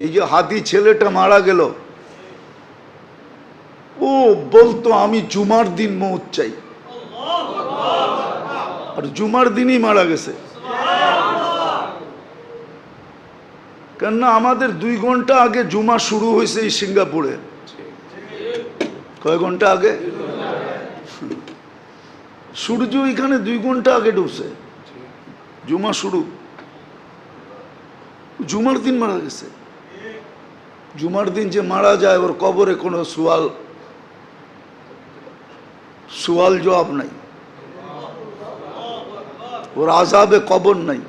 এই যে হাতি ছেলেটা মারা গেল, ও বলতো আমি জুমার দিন মৌত চাই, আর জুমার দিনই মারা গেছে। কেননা আমাদের 2 ঘন্টা আগে জুমা শুরু হয়েছে এই সিঙ্গাপুরে। কয় ঘন্টা আগে? সূর্য এখানে 2 ঘন্টা আগে ঢুকছে, জুমা শুরু। জুমার দিন মারা গেছে। জুমার দিন যে মারা যায় ওর কবরে কোনো সুয়াল জবাব নাই, ওর আযাবে কবর নাই।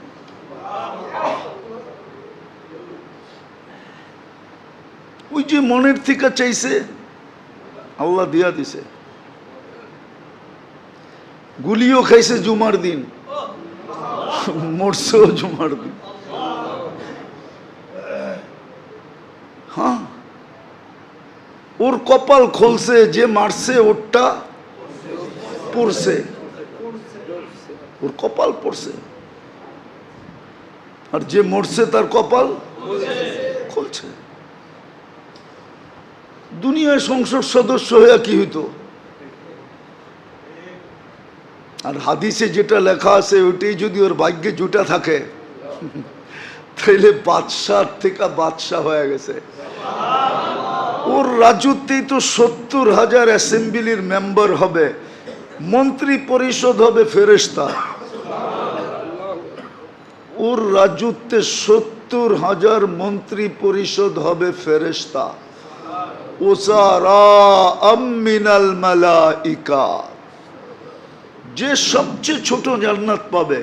ওই যে মনের থেকে চাইছে আল্লাহ দিয়া দিছে। গুলিও খাইছে জুমার দিন, মরছেও জুমার দিন। হ্যাঁ, ওর কপাল খুলছে, যে মারছে ওরটা পড়ছে, ওর কপাল পড়ছে, আর যে মরছে তার কপাল খুলছে। দুনিয়ায় সংসদ সদস্য হয়ে কি হইতো? আর হাদিসে যেটা লেখা আছে ওইটাই যদি ওর ভাগ্যে জুটা থাকে তাইলে বাদশাহ থেকে বাদশাহ হয়ে গেছে। ওর রাজত্বেই তো 70,000 অ্যাসেম্বলির মেম্বার হবে, মন্ত্রী পরিষদ হবে ফেরেশতা। ওর রাজত্বে 70,000 মন্ত্রী পরিষদ হবে ফেরেশতা। ওসারা'আম মিনাল মালাইকা, যে সবচেয়ে ছোট জান্নাত পাবে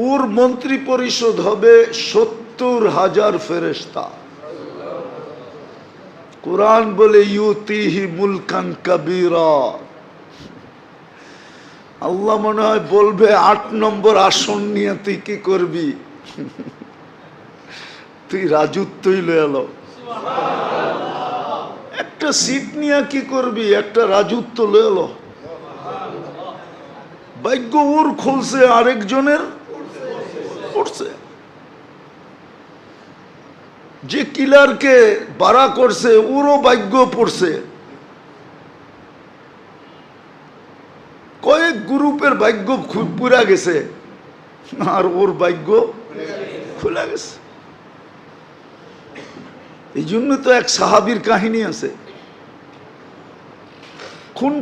ওর মন্ত্রী পরিষদ হবে 70,000 ফেরেশতা। কুরআন বলে ইউতিহি মুলকান কাবীরা। আল্লাহ মনে হয় বলবে 8 নম্বর আসন নিয়ে তুই কি করবি? তুই রাজত্বই লয়ে এলো। একটা সিট নিয়ে কি করবি? একটা রাজত্ব লয়ে এলো। ভাগ্য ওর খুলছে, আরেকজনের পড়ছে। যে কিলারকে বাড়া করছে ওরও ভাগ্য পড়ছে। কয়েক গ্রুপের ভাগ্য পুরা গেছে, আর ওর ভাগ্য খুলে গেছে। এই জন্য তো এক সাহাবীর কাহিনী আছে,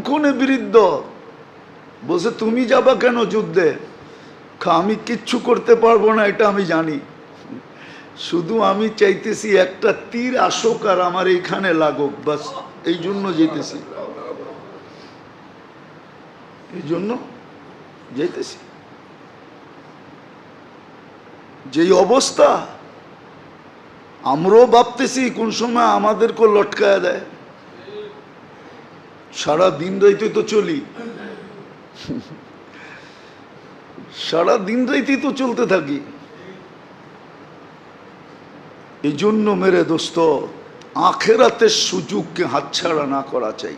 খুনে বিরুদ্ধ বলছে তুমি যাবা কেন যুদ্ধে? আমি কিচ্ছু করতে পারবো না এটা আমি জানি, শুধু আমি চাইতেছি একটা তীর আসুক আর আমার এইখানে লাগুক, বাস এই জন্য যেতেছি, এই জন্য যেতেছি। যেই অবস্থা আমরাও ভাবতেছি কোন সময় আমাদেরকে লটকায়া দেয়। সারা দিন রাইতে তো চলি, সারা দিন রাইতে তো চলতে থাকি। এই জন্য মেরে দোস্ত আখেরাতের সুযোগকে হাতছাড়া না করা চাই।